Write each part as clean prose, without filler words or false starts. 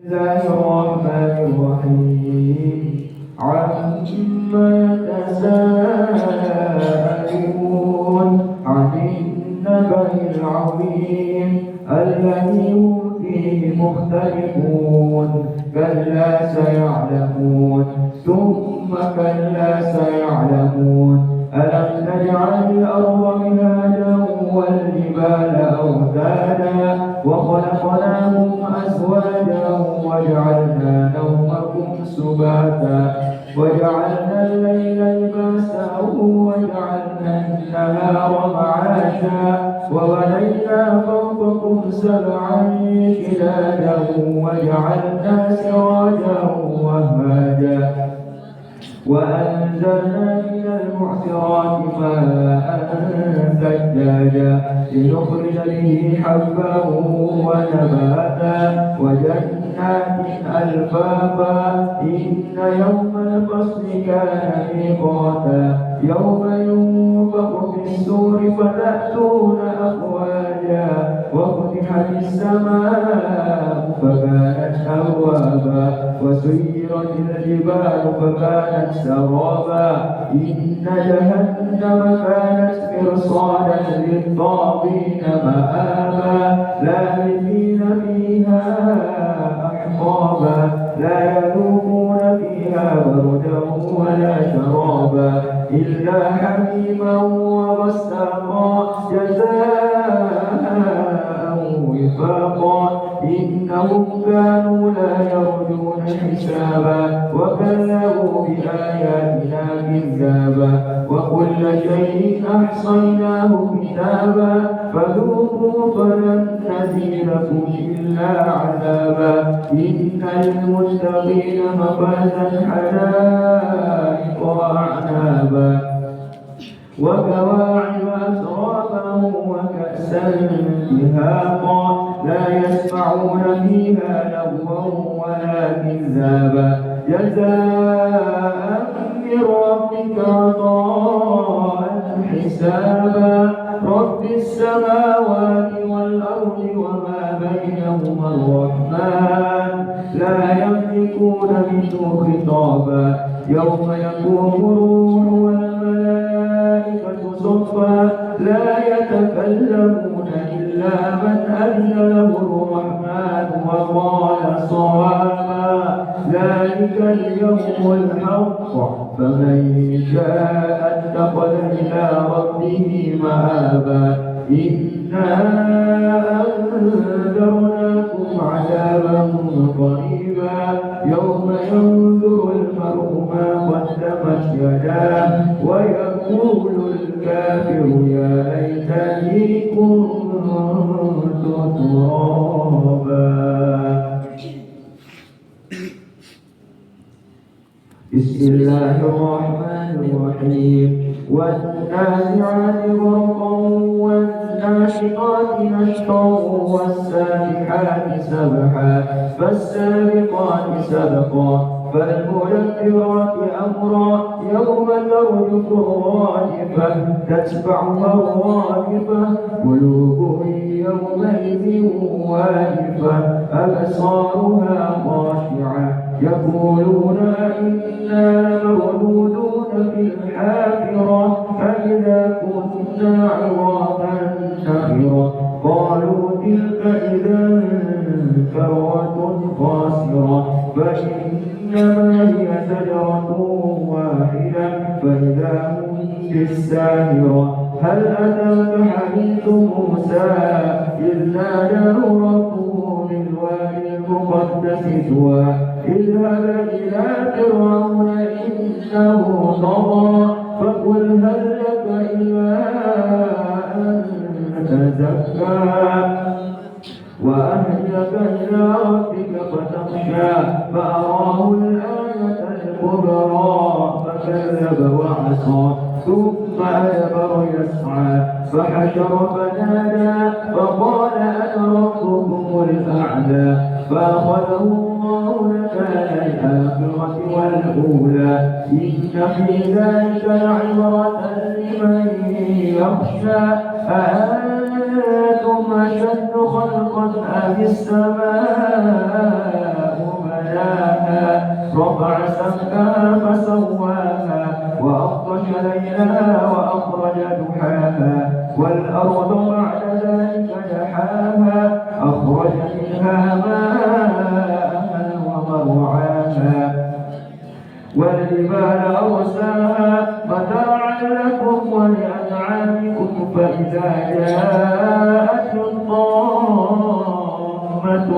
بسم الله الرحمن الرحيم عما يتساءلون عن النبأ العظيم الذي هم فيه مختلفون كلا سيعلمون ثم كلا سيعلمون ألم نجعل الأرض مهادا والجبال أوتادا وخلقناكم أزواجا وجعلنا نومكم سباتا وجعلنا الليل لباسا وجعلنا النهار معاشا وبنينا فوقكم سبعا شدادا وجعلنا سراجا وهاجا وأنزلنا من المعصرات ماء ثجاجا لنخرج به حبا ونباتا وجنات ألفافا إن يوم الفصل كان ميقاتا يوم ينفخ في السور فتأتون أفواجا وفتحت السماء فكانت أبوابا وسيرت الجبال فكانت سرابا إن جهنم كانت مرصادا للطاغين مآبا لابثين فيها أحقابا لا يذوقون فيها بردا ولا شرابا إلا حميما وغساقا جزاء وفاقا إنهم كانوا لا يرجون حسابا وكذبوا بآياتنا كذابا وكل شيء أحصيناه كتابا فذوقوا فلن نزيدكم إلا عذابا إن للمتقين مفازا حدائق وأعنابا وكواعب أترابا وكأسا دهاقا لا يسمعون فيها لغوا ولا كذابا جزاء من ربك عطاء حسابا رب السماوات والأرض وما بينهما الرحمن لا يملكون منه خطابا يوم يقوم الروح والملائكة صفا لا يتكلمون إلا من أذن له الرحمن وقال صوابا ذلك اليوم الحق فمن شاء اتخذ إلى ربه مآبا إنا أنذرناكم عذابا قريبا يوم ينظر المرء ما قدمت يداه ويقول الكافر يا ليتني كنت ترابا. بسم الله الرحمن الرحيم والنازعات غرقا والناشطات نشطا والسابحات سبحا فالسابقات سبقا فالمدبرات أمرا يوم ترجف الراجفة تتبعها الرادفة قلوب يومئذ واجفة أبصارها خاشعة يقولون إنا لمردودون في الحافرة أإذا كنا عظاما نخرة قالوا تلك إذا كرة خاسرة فإنما هي زجرة واحدة فإذا هم بالساهرة هل أتاك حديث موسى إذ ناداه ربه بالوادي المقدس طوى اذهب إلى فرعون إنه طغى فقل هل لك إلى أن تزكى وأهلك إلى ربك فتخشى فأراه الآية الكبرى فكذب وعصى ثم أدبر يسعى فحشر فنادى فقال أنا ربكم الأعلى فأخذه الله نكال الآخرة والأولى إن في ذلك لعبرة لمن يخشى أأنتم أشد خلقا أم السماء سمكها فسواها وأغطش ليلها وأخرج ضحاها والأرض بعد ذلك دحاها أخرج منها ماءها ومرعاها والجبال أرساها متاعا لكم ولأنعامكم فإذا جاءت الطامة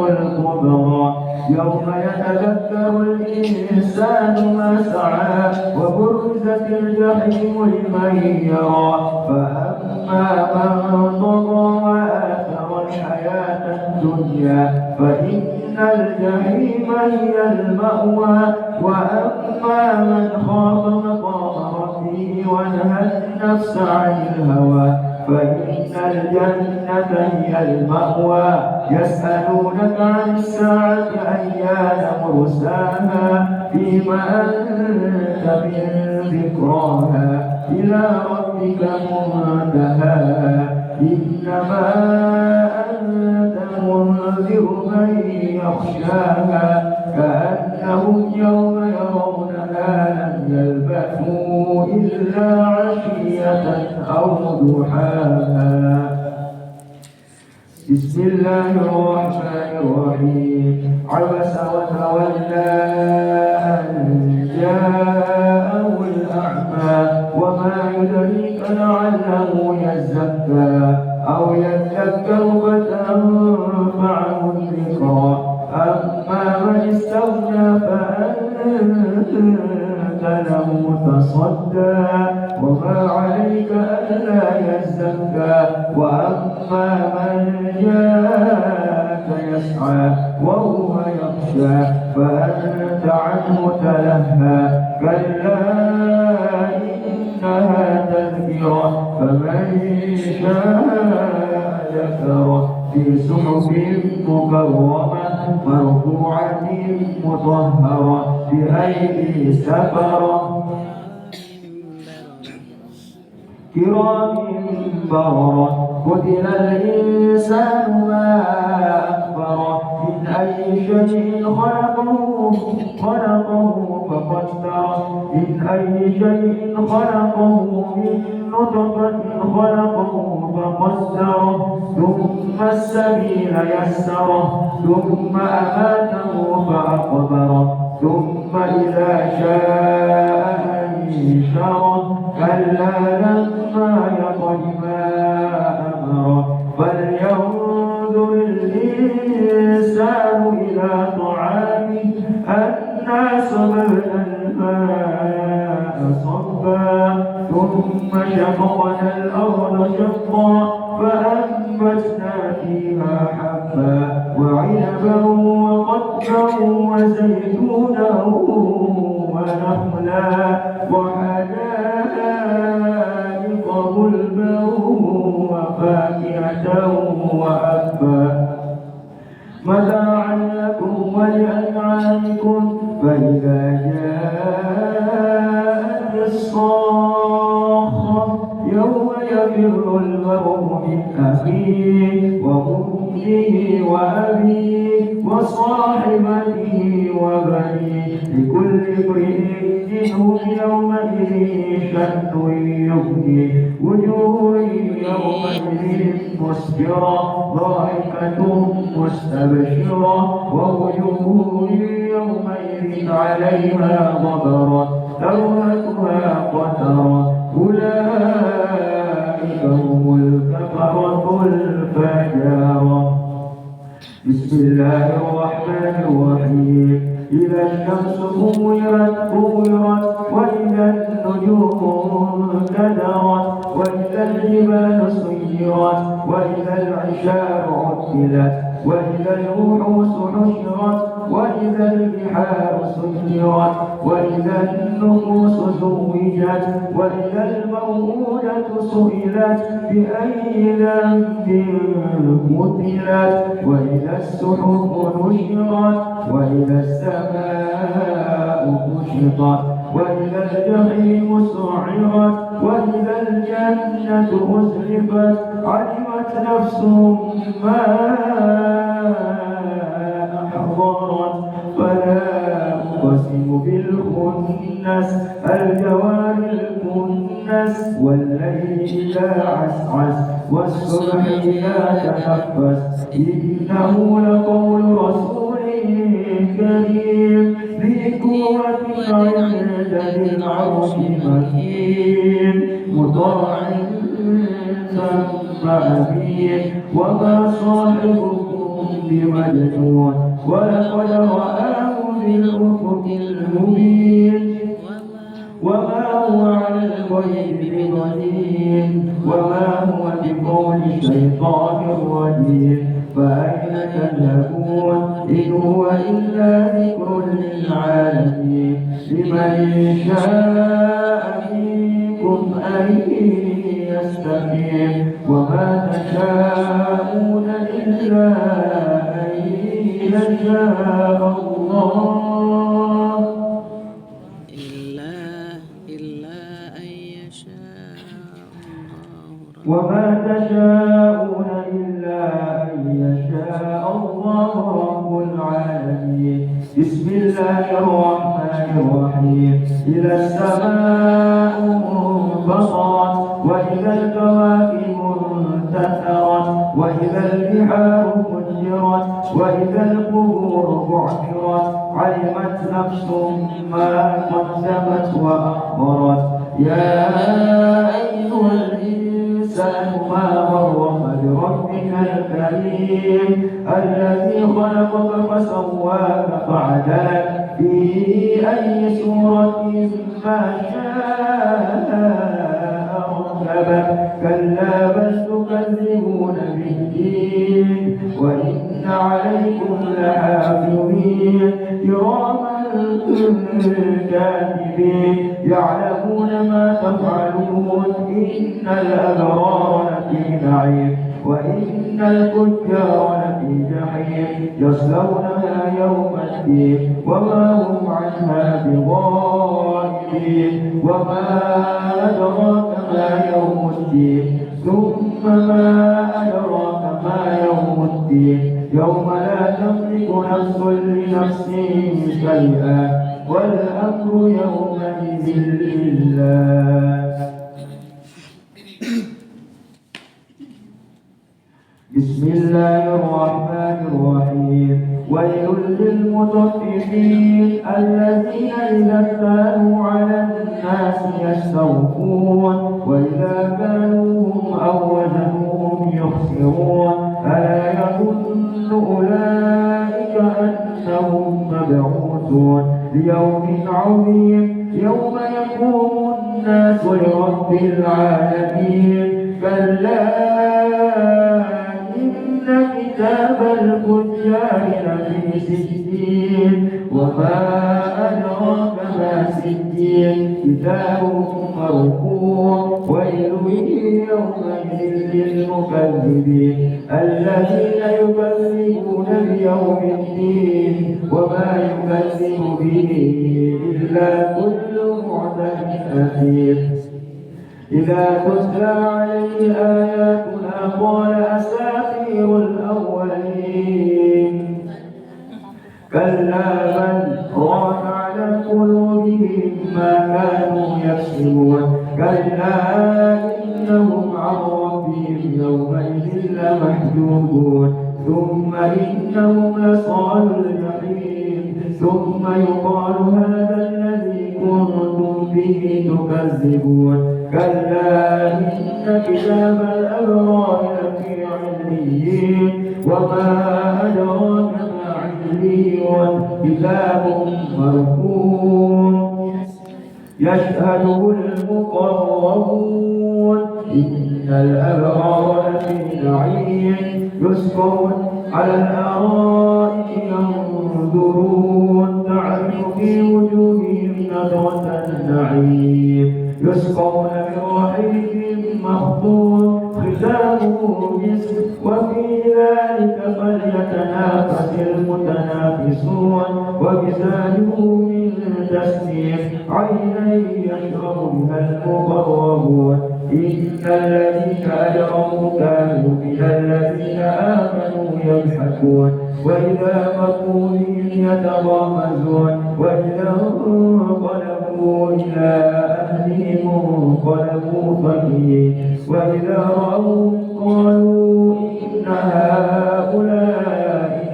الكبرى يوم يتذكر الإنسان ما سعى وبرزت الجحيم لمن يرى فأما من طغى وآثر الحياة الدنيا فإن الجحيم هي المأوى وأما من خاف مقام ربه ونهى النفس عن الهوى فإن الجنة هي المأوى يسألونك عن الساعة أيان مرساها فيما أنت من ذكراها إلى ربك منتهاها إنما أنت منذر من يخشاها كأنهم يوم يرونها لم يلبثوا إلا عشية أو ضحاها بسم الله الرحمن الرحيم عبس وتولى أن جاءه الأعمى وما يدريك لعله يزكى أو يذكر فتنفعه الذكرى أما من استغنى فأنت له تصدى وما عليك ألا يزكى وأما من جاءك يسعى وهو يخشى فأنت عنه تلهى كلا إنها تذكرة فمن شاء ذكره في صحف مكرمة مرفوعة مطهرة بأيدي سفرة كرام بررة قتل الإنسان ما أكبره من أي شيء خلقه فقدره من أي شيء خلقه من نطفة خلقه فقدره ثم السبيل يسره ثم أماته فأقبره ثم إذا شاء أنشره كلا لما يقض ما أمره فلينظر الإنسان إلى طعامه أنا صببنا الماء صبا ثم شققنا الأرض شقا فأنبتنا فيها حبا وعنبا وقضبا وزيتونا ونخلا وحدائق غلبا وفاكهة وأبا متاعا لكم ولأنعامكم فإذا جاءت الصاخة يوم يفر المرء من أخيه وأمه وأبيه وصاحبته وبنيه لكل امرئ منهم يومئذ شأن يغنيه وجوه يومئذ مسفرة ضاحكة مستبشرة ووجوه يومئذ عليها غبرة ترهقها قترة أولئك هم الكفرة الفجرة بسم الله الرحمن الرحيم إذا الشمس كورت وإذا النجوم انكدرت وإذا الجبال سيرت وإذا العشار عطلت وإذا الوحوش حشرت وإذا البحار سجرت وإذا النفوس زوجت وإذا الموءودة سئلت بأي ذنب قتلت وإذا الصحف نشرت وإذا السماء كشطت وإذا الجحيم سعرت وإذا الجنة أزلفت علمت نفس ما أحضرت فلا أقسم أقسم بالخنس الجوار الكنس والليل إذا عسعس والصبح إذا تنفس إنه لقول رسول كريم ذي قوة عند ذي العرش مكين مطاع ثم أمين وما صاحبكم بمجنون ولقد رآه بالأفق المبين وما هو على الغيب بضنين وما هو بقول الشيطان الرجيم فأين تذهبون إن هو إلا ذكر للعالمين لمن شاء منكم أن يستقيم وما تشاءون إلا أن يشاء الله وما تشاءون إلا أن يشاء الله رب العالمين بسم الله الرحمن الرحيم إذا السماء انفطرت وإذا الكواكب انتثرت وإذا البحار فجرت وإذا القبور بعثرت علمت نفس ما قدمت وأخبرت يا أيها الإنسان ما غرك بربك الكريم الذي خلقك فسواك فعدلك في أي سورة ما شاء ركبك كلا بل تكذبون بالدين وإن عليكم لحافظين كراما كاتبين يعلمون ما تفعلون إن الأبرار لفي نعيم وإن الفجار لفي جحيم يصلونها يوم الدين وما هم عنها بغائبين وما أدراك ما يوم الدين ثم ما أدراك ما يوم الدين يوم لا تملك نفس لنفس شيئا والأمر يومئذ لله بسم الله الرحمن الرحيم ويل للمطففين الذين إذا اكتالوا على الناس يستوفون وإذا كانوهم أو وزنوهم يخسرون ألا يظن أولئك أنهم مبعوثون ليوم عظيم يوم يقوم الناس لرب العالمين كلا إن كتاب الفجار لفي سجين وما أدراك ما سجين كتاب مرقوم ويل يومئذ للمكذبين الذين يكذبون بيوم الدين وما يكذب به إلا كل معتد أثيم إذا تتلى عليه آياتنا قال أساطير الأولين كلا بل ران على قلوبهم ما كانوا يكسبون كلا إنهم عن ربهم يومئذ لمحجوبون ثم إنهم لصالوا الجحيم ثم يقال هذا الذي كنتم به تكذبون كلا إن كتاب الأبرار لفي عليين وما أدراك ما عليون كتاب مرقوم يشهده المقربون إن الأبرار لفي نعيم يسقون على الأرائك ينظرون تعرف في وجوههم نضرة النعيم يسقون من رحيق مختوم ختامه مسك وفي ذلك فليتنافس المتنافسون ومزاجه من تسنيم عينا يشرب بها المقربون إن الذين أجرموا كانوا من الذين آمنوا يضحكون وإذا مروا بهم يتغامزون وإذا انقلبوا إلى أهلهم انقلبوا فكهين وإذا رأوهم قالوا إن هؤلاء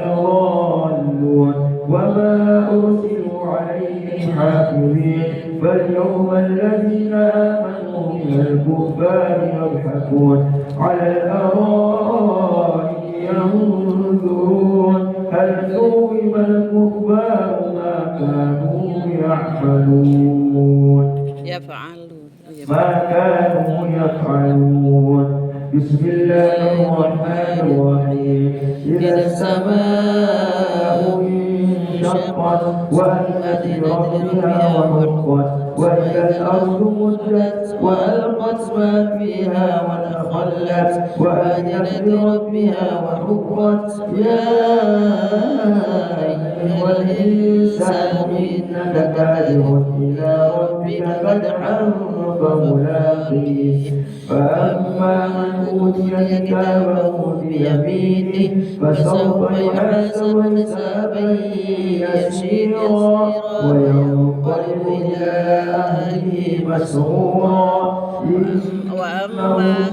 لضالون وما أرسلوا عليهم حافظين فاليوم الذين آمنوا من الكفار يضحكون على الأرائك ينظرون هل ثوب الكفار ما كانوا يعملون ما كانوا يفعلون. بسم الله الرحمن الرحيم إذا السماء انشقت وأذنت لربها وحقت وإذا الأرض مدت وألقت ما فيها وتخلت وأذنت لربها وحقت يا أيها الإنسان إنك كادح إلى ربك كدحا فملاقيه فأما من أوتي كتابه بيمينه فسوف يحاسب حسابا يسيرا وينقلب إلى أهله مسرورا وأما من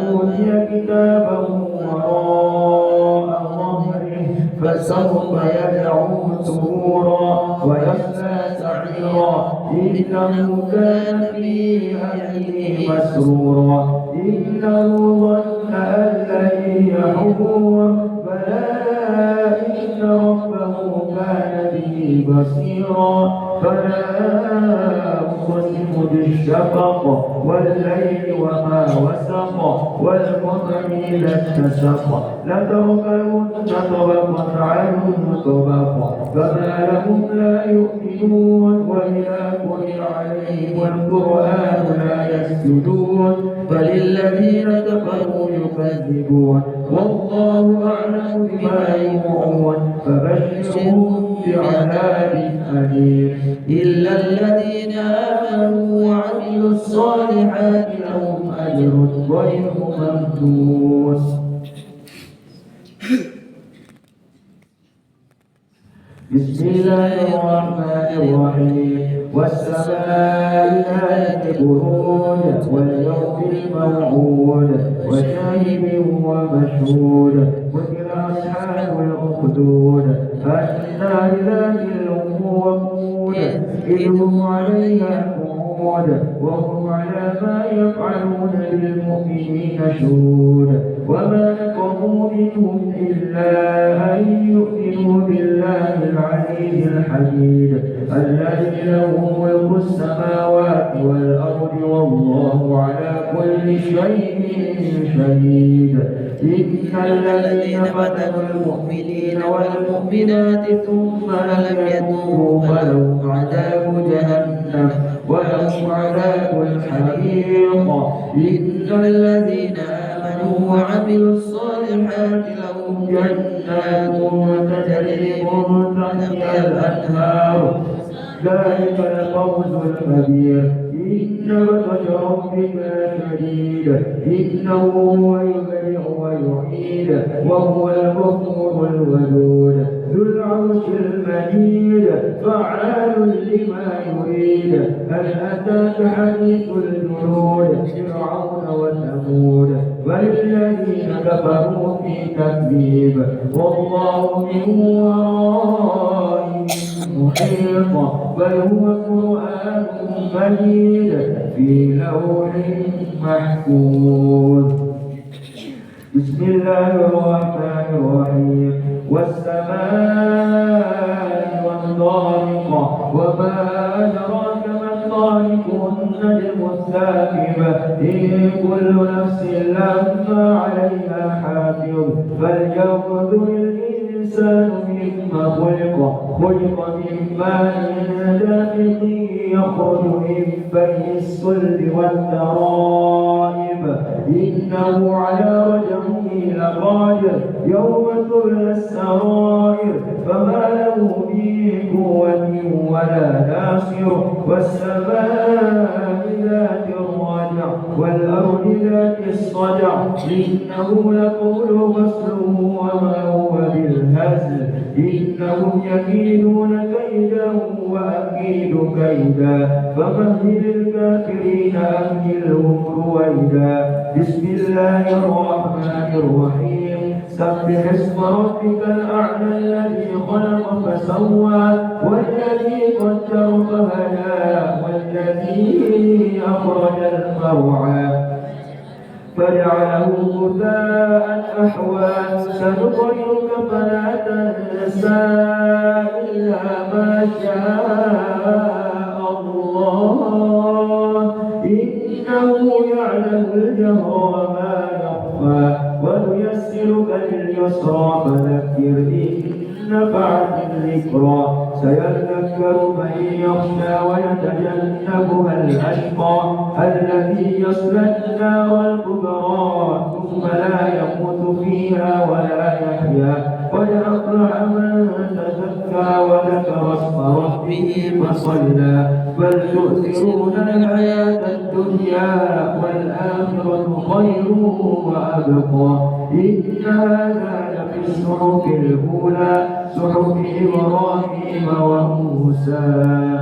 أوتي كتابه وراء ظهره فسوف يدعو ثبورا ويصلى سعيرا إنه كان في أهله مسرورا إنه ظن أن لن يحور بلى إن ربه كان به بصيرا فلا أقسم بالشفق والليل وما وسق والقمر إذا اتسق لتركبن طبقا عن طبق فما لهم لا يؤمنون وإذا قرئ عليهم القرآن لا يسجدون فللذين كفروا يكذبون والله أعلم بما يوعون فبشرهم بعذاب أليم إلا الذين آمنوا وعملوا الصالحات لهم أجر غير ممنون. بسم الله الرحمن الرحيم والسماء ذات البروج واليوم الموعود وشاهد ومشهود قتل أصحاب الأخدود النار ذات الوقود إذ هم عليها قعود وهم على ما يفعلون بالمؤمنين شهود وما نقموا منهم إلا أن يؤمنوا بالله العزيز الحميد الذي له ملك السماوات والأرض والله على كل شيء شهيد إن الذين فتنوا المؤمنين والمؤمنات ثم لم يتوبوا فلهم عذاب جهنم ولهم عذاب الحريق إن الذين آمنوا وعملوا الصالحات لهم جنات تجري من تحتها الأنهار ذلك الفوز الكبير إن بطش ربك لشديد إنه هو يبدئ ويعيد وهو الغفور الودود ذو العرش المجيد فعال لما يريد هل أتاك حديث الجنود فرعون وثمود بل الذين كفروا في تكذيب والله من ورائهم محيط بل هو قرآن مجيد في لوح محفوظ. بسم الله الرحمن الرحيم والسماء والطارق وما أدراك ما الطارق النجم الثاقب إن كل نفس لما عليها حافظ فلينظر الإنسان مما خلق من ماء دافق يخرج من بين الصلب والترائب إنه على رجعه لقادر يوم تبلى السرائر فما له من قوة ولا ناصر والسماء ذات الرجع والأرض ذات الصدع إنه لقول فصل وما هو بالهزل إنهم يكيدون كيدا وأكيد كيدا فمهل الكافرين أمهلهم رويدا بسم الله الرحمن الرحيم سبح اسم ربك الأعلى الذي خلق فسوى والذي قدر فهدى والذي أخرج المرعى فجعله غثاء أحوى سنقرئك فلا تنسى إلا ما شاء الله إنه يعلم الجهر وما يخفى ونيسرك لليسرى فذكر إن نفعت الذكرى سيذكر من يخشى ويتجنبها الأشقى الذي يصلى النار الكبرى ثم لا يموت فيها ولا يحيا قد أفلح من تزكى وذكر اسم ربه فصلى بل تؤثرون الحياة الدنيا والآخرة خير وأبقى إن هذا لفي الصحف الأولى صحف إبراهيم وموسى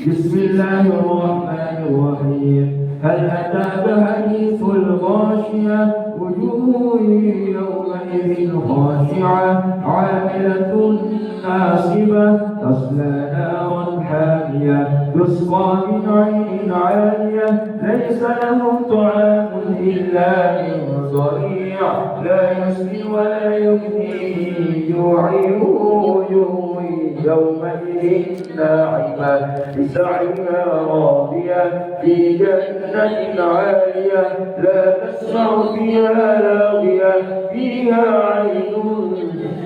بسم الله الرحمن الرحيم هل أتاك حديث الغاشية وجوه يومئذ خاشعة عاملة ناصبة تصلى نارا حامية تسقى من عين عالية ليس لهم طعام إلا من ضريع لا يسمن ولا يغني جوعه وجوه يومئذ ناعمة لسعيها راضية في جنة عالية لا تسمع فيها لاغية فيها عين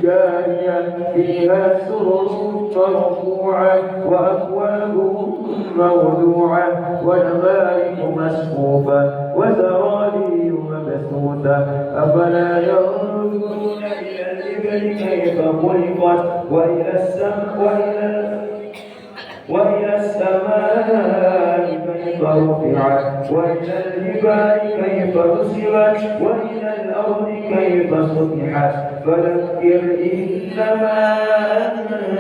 جارية فيها سرر مرفوعة وأكواب موضوعة ونمارق مسقوفة وزرابي مبثوثة أفلا ينظرون إلى الإبل كيف خلقت وإلى السماء كيف رفعت وإلى الجبال كيف نصبت وإلى الأرض كيف سطحت فذكر إنما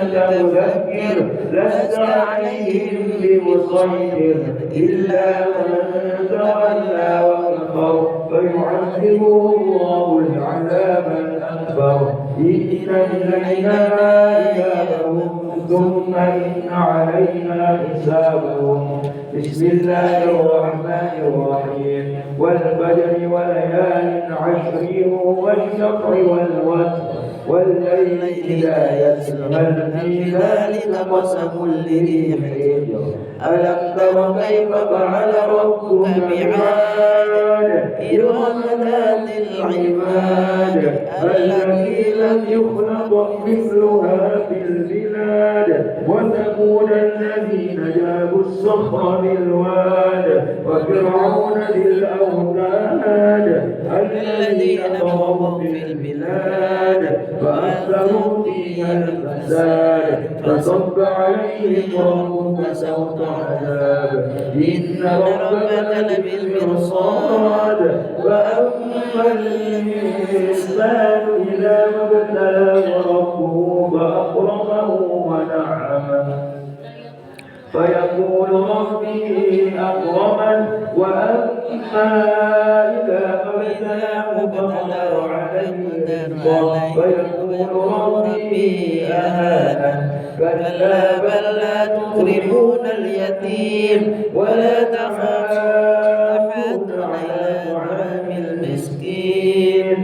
أنت مذكر لست عليهم بمسيطر إلا من تولى وكفر فيعذبه الله العذاب الأكبر إن إلينا إيابهم ثم إن علينا حسابهم بسم الله الرحمن الرحيم والفجر وليال عشر والشفع والوتر والليل إذا يسر هل في ذلك قسم لذي حجر ألم تر كيف فعل ربك بعاد إرم ذات العماد التي لم يخلق مثلها في البلاد وثمود الذين جابوا الصخر بالواد وفرعون ذي الأوتاد الذين طغوا في البلاد فأكثروا فيها الفساد فصب عليهم ربك سوط عذاب إن ربك لبالمرصاد فأما الإنسان إذا ما ابتلاه ربه فأكرمه ونعمه فيقول ربي أكرمن وأما إذا ما ابتلاه فقدر عليه فيقول ربي أهانن كلا بل لا تكرمون اليتيم ولا تحاضون على طعام المسكين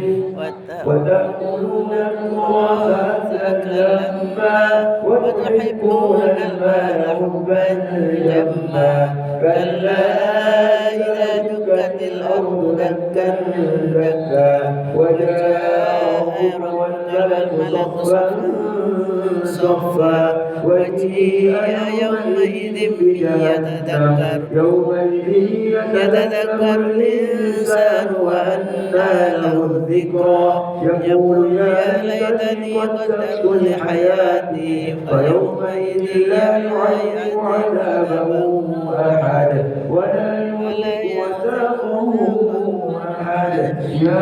وتأكلون التراث أكلا لما وتحبون المال حبا جما كلا إذا دكت الأرض دكا دكا وجاء ربك والملك صفا صفا وجيء يومئذ يتذكر الإنسان وأنى له الذكرى يقول يا ليتني قدمت لحياتي فيومئذ لا يعذب عذابه أحد ولا يملك وثاقه أحد يا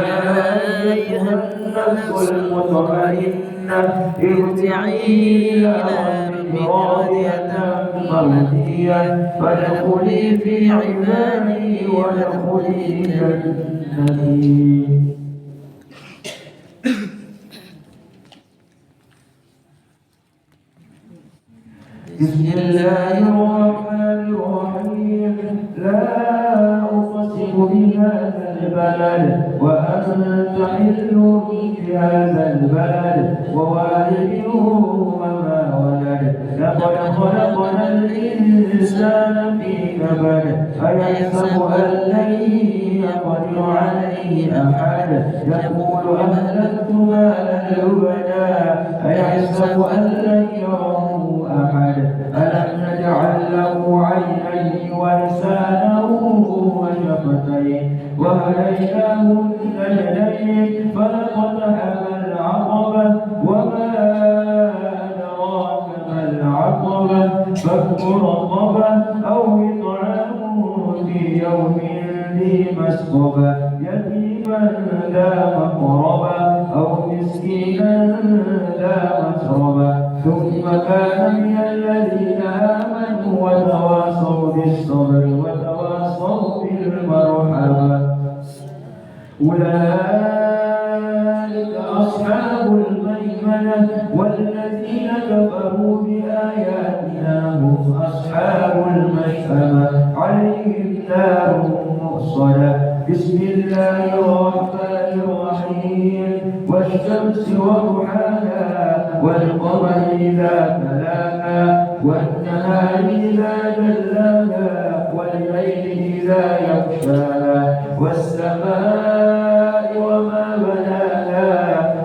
أيها النفس المطمئنة ارجعي إلى ربك راضية مرضية فادخلي في عبادي وادخلي جنتي. بسم الله الرحمن الرحيم لا أقسم بهذا البلد وأنت حل بهذا البلد ووالد وما ولد لقد خلقنا الإنسان في كبد أيحسب أن لن يقدر عليه أحد يقول أهلكت مالا لبدا أيحسب أن لن يره أحد ألم نجعل له عينين ولسانا وشفتين وهديناه النجدين فلقتحم العقبة وما أدراك ما العقبة فك رقبة أو إطعام في يوم ذي مسغبة يتيما ذا مقربة أو مسكينا ذا مسربة ثم كان من الذين آمنوا وتواصوا بالصبر وتواصوا بالمرحمة أولئك أصحاب الميمنة والذين كفروا بآياتنا هم أصحاب المشأمة عليهم نار مؤصدة بسم الله الرحمن الرحيم والشمس وضحاها والقمر إذا تلاها والنهار إذا جلاها والليل إذا يغشاها والسماء وما بناها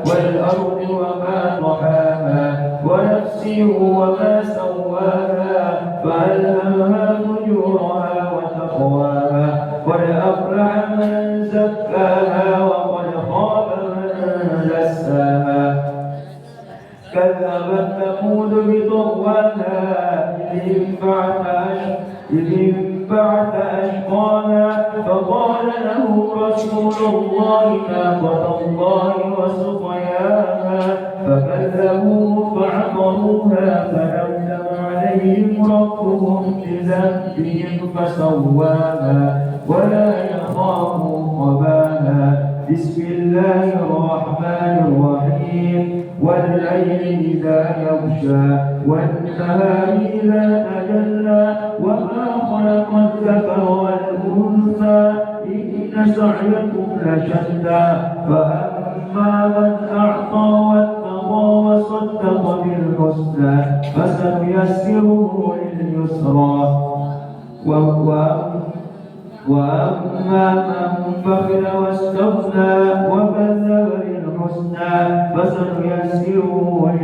والأرض وما طحاها ونفس وما سواها فألهمها فجورها وتقواها قد أفلح من زكاها وقد خاب من دساها كذبت ثمود بطغواها إذ انبعث أشقاها فقال لهم رسول الله ناقة الله وسقياها فكذبوه فعقروها فدمدم عليهم ربهم بذنبهم فسواها ولا يخاف عقباها بسم الله الرحمن الرحيم والليل إذا يغشى والنهار إذا تجلى وما خلق الذكر والأنثى إن سعيكم لشتى فأما من أعطى واتقى وصدق بالحسنى فسنيسره لليسرى وأما من بخل واستغنى وكذب بالحسنى فسنيسره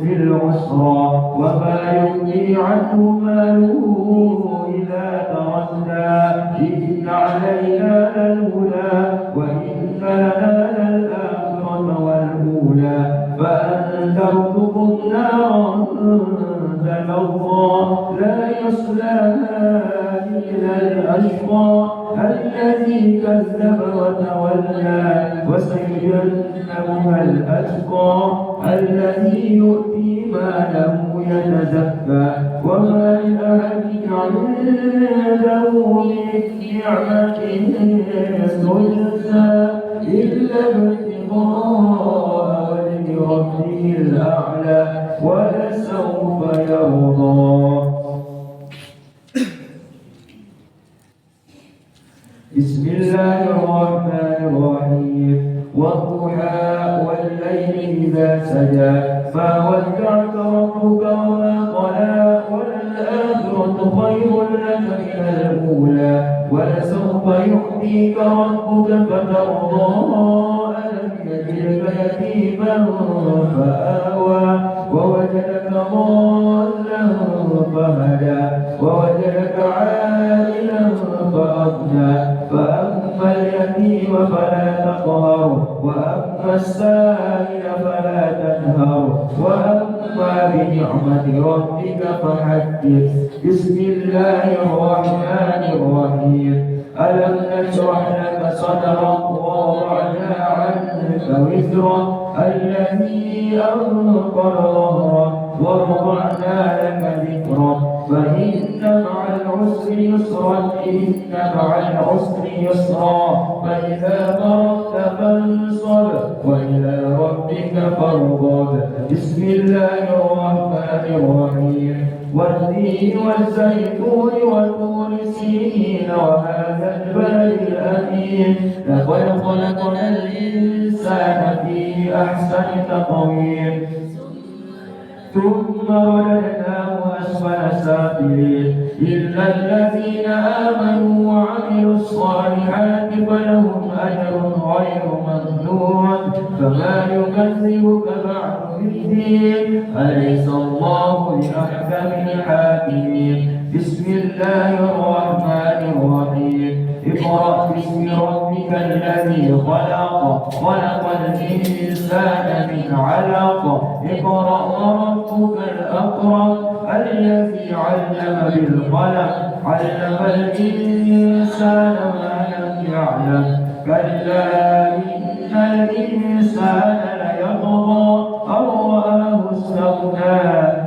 للعسرى وما يغني عنه ماله إذا تردى إن علينا للهدى وإن لنا للآخرة والأولى فأنذرتكم نارا تلظى لا يصلاها إلا الأشقى الذي كذب وتولى وسيجنبها الأتقى الذي يؤتي ماله يتزكى وما لأحد عنده من نعمة تجزى إلا ابتغاء وجه ربه الأعلى ولسوف يرضى. بسم الله الرحمن الرحيم والضحى والليل إذا سجى ما ودعك ربك وما قلى وللآخرة خير لك من الأولى ولسوف يؤتيك ربك فترضى ألم يجدك يتيما فآوى ووجدك ضالا فهدى ووجدك عائلا فأغنى فأما اليتيم فلا تقهر وأما السائل فلا تنهر وأما بنعمة ربك فحدث. بسم الله الرحمن الرحيم. ألم نشرح لك صدرك ووضعنا عنك وزرك الذي أنقض ظهرك ورفعنا لك ذكرك فإن مع العسر يسرا إن مع العسر يسرا فإذا فرغت فانصب وإلى ربك فارغب. بسم الله الرحمن الرحيم. والتين والزيتون وطور سينين وهذا البلد الأمين لقد خلقنا الإنسان في أحسن تقويم ثم رددناه أسفل سافلين إلا الذين آمنوا وعملوا الصالحات فلهم أجر غير ممنون. فما يكذبك بعد بالدين أليس الله بأحكم الحاكمين. بسم الله الرحمن الرحيم. اقرأ باسم ربك الذي خلق خلق الإنسان من علق اقرأ وربك الأكرم الذي علم بالقلم علم الإنسان ما لم يعلم كلا إن الإنسان ليطغى أن رآه استغنى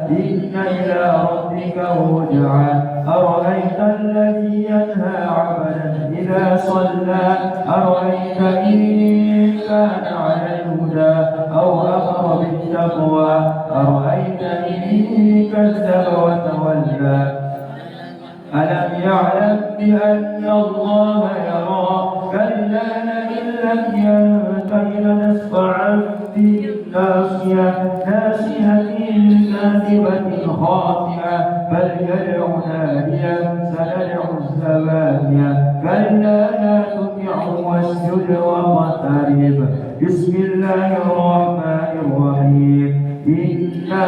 إن إلى ربك رجعا. أرأيت الذي ينهى عبدا إذا صلى أرأيت إن كان على الهدى أو أمر بالتقوى أرأيت إن كذب وتولى ألم يعلم بأن الله يرى كلا لئن لم ينته لنسفعا بالناصية ناصية كاذبة خاطئة فليدع ناديا سندع الزبانية كلا لا تطعه واسجد واقترب. بسم الله الرحمن الرحيم. إنا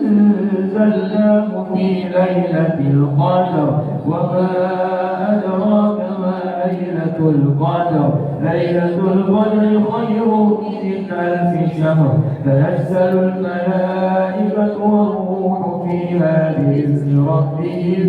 أنزلناه في ليلة القدر وما أدراك ما ليلة القدر ليلة القدر خير من ألف شهر تنزل الملائكة والروح فيها بإذن ربهم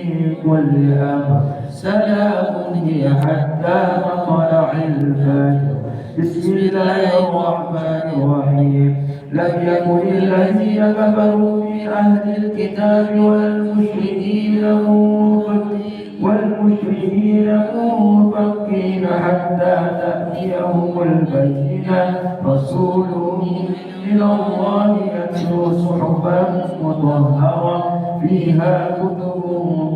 من كل أمر سلام هي حتى مطلع الفجر. بسم الله الرحمن الرحيم. لم يكن الذين كفروا من أهل الكتاب والمشركين منفكين حتى تأتيهم البينة رسول من الله يتلو صحفا مطهرة فيها كتب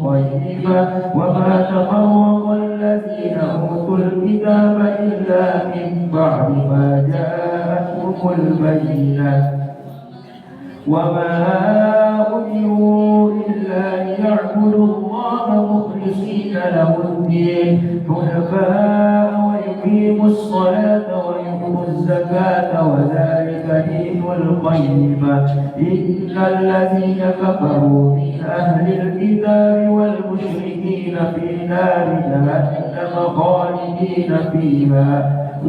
قيمة وما تفرق الذين أوتوا الكتاب إلا من بعد ما جاءتهم البينة وما أمروا إلا ليعبدوا الله مخلصين له الدين حنفاء ويقيموا الصلاة ويؤتوا الزكاة وذلك دين القيمة. إن الذين كفروا من أهل الكتاب والمشركين في نار جهنم خالدين فيها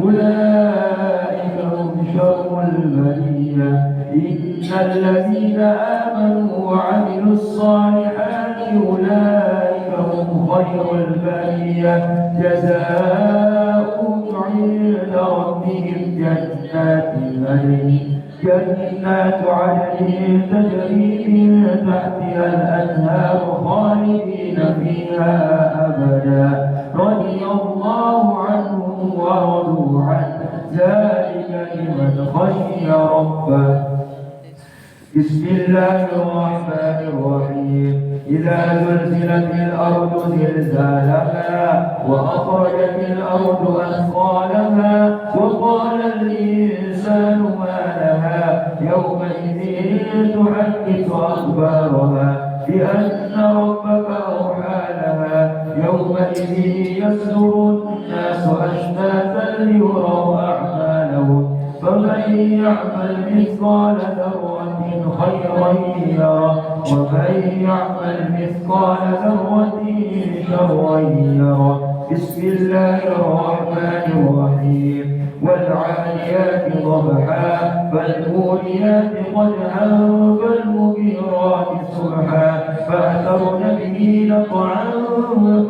أولئك هم شر البرية. إن الذين آمنوا وعملوا الصالحات أولئك هم خير البرية جزاؤهم عند ربهم جنات عدن تجري من تحتها الأنهار خالدين فيها أبدا رضي الله عنهم ورضوا عنه ذلك لمن خشي ربه. بسم الله الرحمن الرحيم. إذا زلزلت الأرض زلزالها وأخرجت الأرض أثقالها وقال الإنسان ما لها يومئذ تحدث أخبارها بأن ربك أوحى لها يومئذ يصدر الناس أشتاتا ليروا أعمالهم فمن يعمل مثقال ذرة خيرا يره ومن يعمل مثقال ذرة شرا يره. بسم الله الرحمن الرحيم والعاديات ضبحا فالموريات قدحا فالمغيرات صبحا فأثرن به نقعا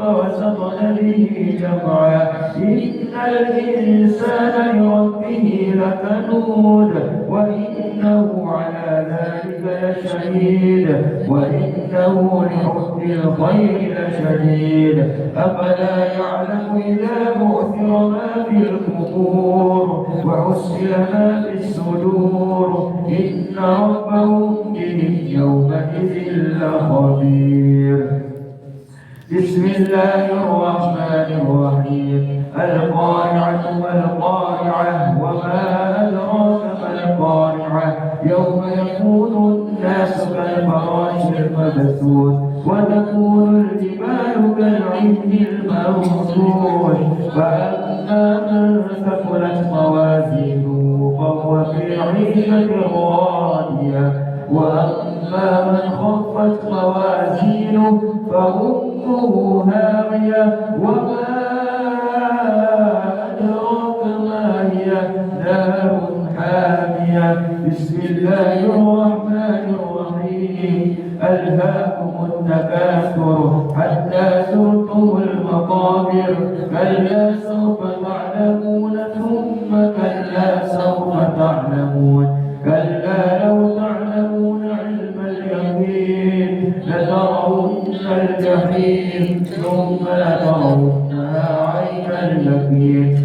فوسطن به جمعا إن الإنسان لربه لكنود وإنه على ذلك لشهيد وإنه لحب الخير لشديد أفلا يعلم إذا بعثر ما في القبور وحصل ما في الصدور إن ربهم بهم يومئذ لخبير. بسم الله الرحمن الرحيم القارعة ما القارعة وما أدراك ما القارعة يوم يكون الناس كالفراش المبثوث وتكون الجبال كالعهن المنفوش فأما من ثقلت موازينه فهو في عيشة راضية وأما من خفت موازينه فأمه هاوية وما أدراك ما هي نار حامية. بسم الله الرحمن الرحيم ألهاكم التكاثر حتى زرتم المقابر كلا سوف تعلمون ثم كلا سوف تعلمون كلا لو تعلمون علم اليقين لترون الجحيم ثم لترونها عين اليقين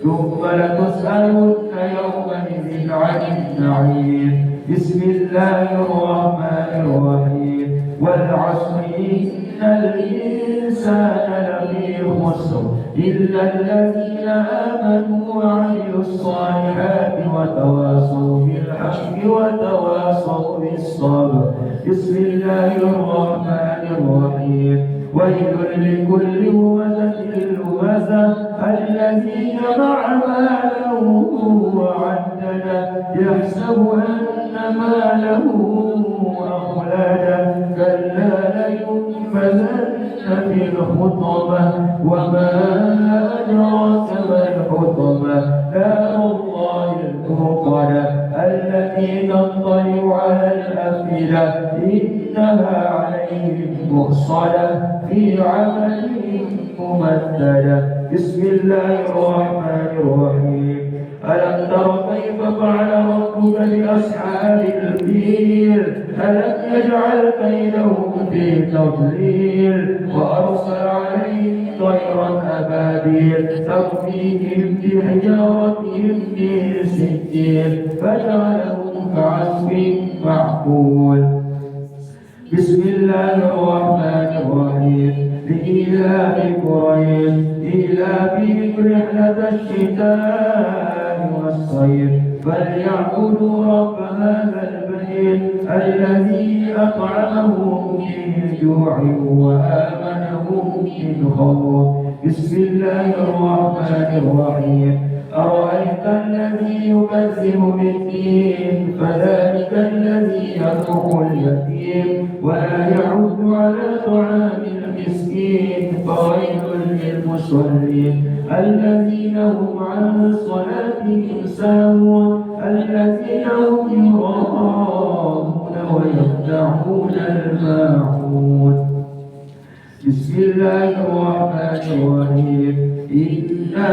ثم لتسألن يومئذ عن النعيم. بسم الله الرحمن الرحيم والعصر إن الإنسان لفي خسر إلا الذين آمنوا وعملوا الصالحات وتواصوا بالحق وتواصوا بالصبر. بسم الله الرحمن الرحيم ويل لكل همزة لمزة الذي جمع ماله وعدده يحسب أن ماله أخلده كلا لينبذن في الحطمة وما أدراك ما الحطمة نار الله الموقدة التي تطلع على الأفئدة إنها عليهم مؤصدة في عمل ممددة. بسم الله الرحمن الرحيم ألم تر كيف فعل ربك بأصحاب الفيل ألم يجعل كيدهم في تضليل وأرسل عليهم طيرا أبابيل ترميهم بحجارة من سجيل فجعلهم كعصف معقول. بسم الله الرحمن الرحيم لإيلاف قريش إيلافهم رحلة الشتاء والصيف فليعبدوا رب هذا البيت الذي أطعمهم من جوع وآمنهم من خوف. بسم الله الرحمن الرحيم أرأيت الذي يكذب بالدين فذلك الذي يدعو اليتيم ولا يعد على طعام المسكين فويل للمصلين الذين هم عن صلاتهم ساهون الذين هم يراءون ويمنعون الماعون. بسم الله الرحمن الرحيم إنا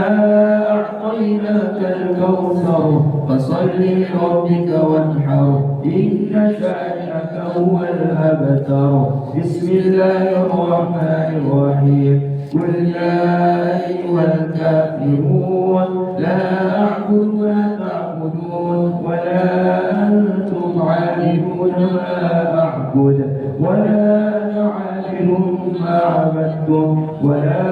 أعطيناك الكوثر فصل لربك وانحر إن شانئك هو الأبتر. بسم الله الرحمن الرحيم قل يا أيها الكافرون لا أعبد ما تعبدون ولا أنتم عابدون ما أعبد ولا أنا عابد ما عبدتم ولا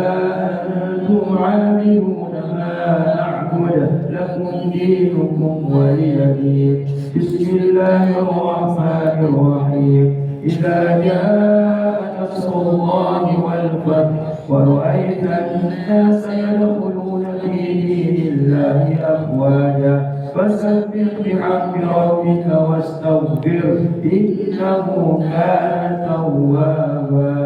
أنتم عابدون ما أعبد نعبد لكم دينكم ولي دين. بسم الله الرحمن الرحيم. إذا جاء نصر الله والفتح ورأيت الناس يدخلون في دين الله أفواجا فسبح بحمد ربك واستغفر إنه كان توابا.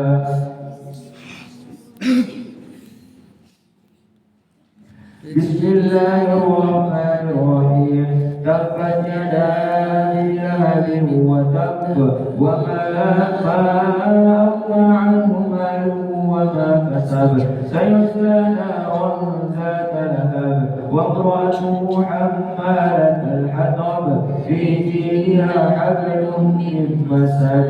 بسم الله الرحمن الرحيم. تبت يدا أبي لهب وتب وما أغنى عنه ماله وما كسب سيصلى نارا ذات لهب وامرأته حمالة الحطب في جيدها حبل من مسد.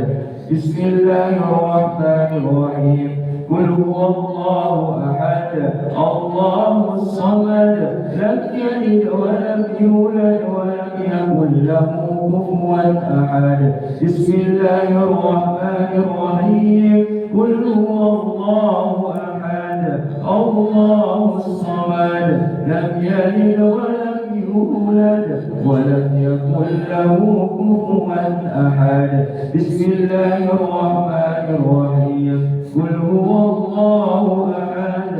بسم الله الرحمن الرحيم. قل هو الله أحد الله الصمد لم يلد ولم يولد ولم يكن له كفوا أحد. بسم الله الرحمن الرحيم. قل هو الله أحد الله الصمد لم يلد ولم يولد ولم يكن له كفوا أحد. بسم الله الرحمن الرحيم. قل هو الله أحد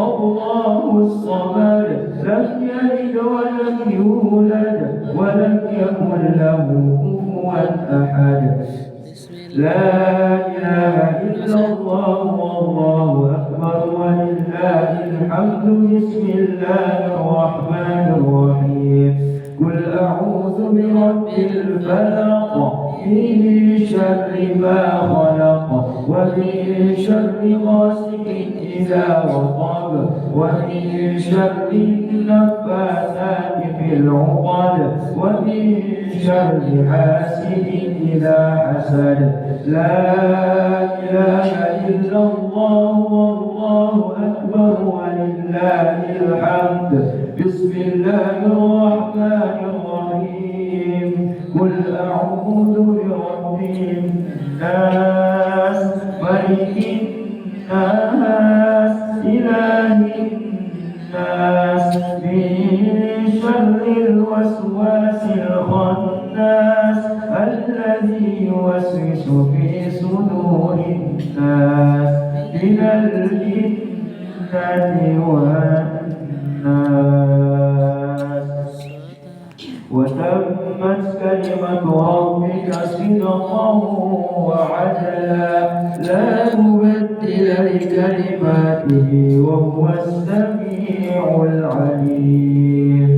الله الصمد لم يلد ولم يولد ولم يكن له كفوا أحد. لا إله إلا الله والله أكبر ولله الحمد. بسم الله الرحمن الرحيم. قل أعوذ برب الفلق من شر ما خلق ومن شر غاسق إذا وقب ومن شر النفاثات في العقد ومن شر حاسد إذا حسد. لا إله إلا الله والله أكبر ولله الحمد. بسم الله الرحمن الرحيم. قل أعوذ برب الناس ملك الناس إله الناس من شر الوسواس الخناس الذي يوسوس في صدور الناس من الجنة والناس. وتمت كلمة ربك صدقا وعدلا لا مبدل لكلماته وهو السميع العليم.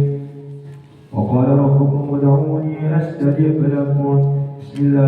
وقال ربكم ادعوني أستجب لكم. بسم الله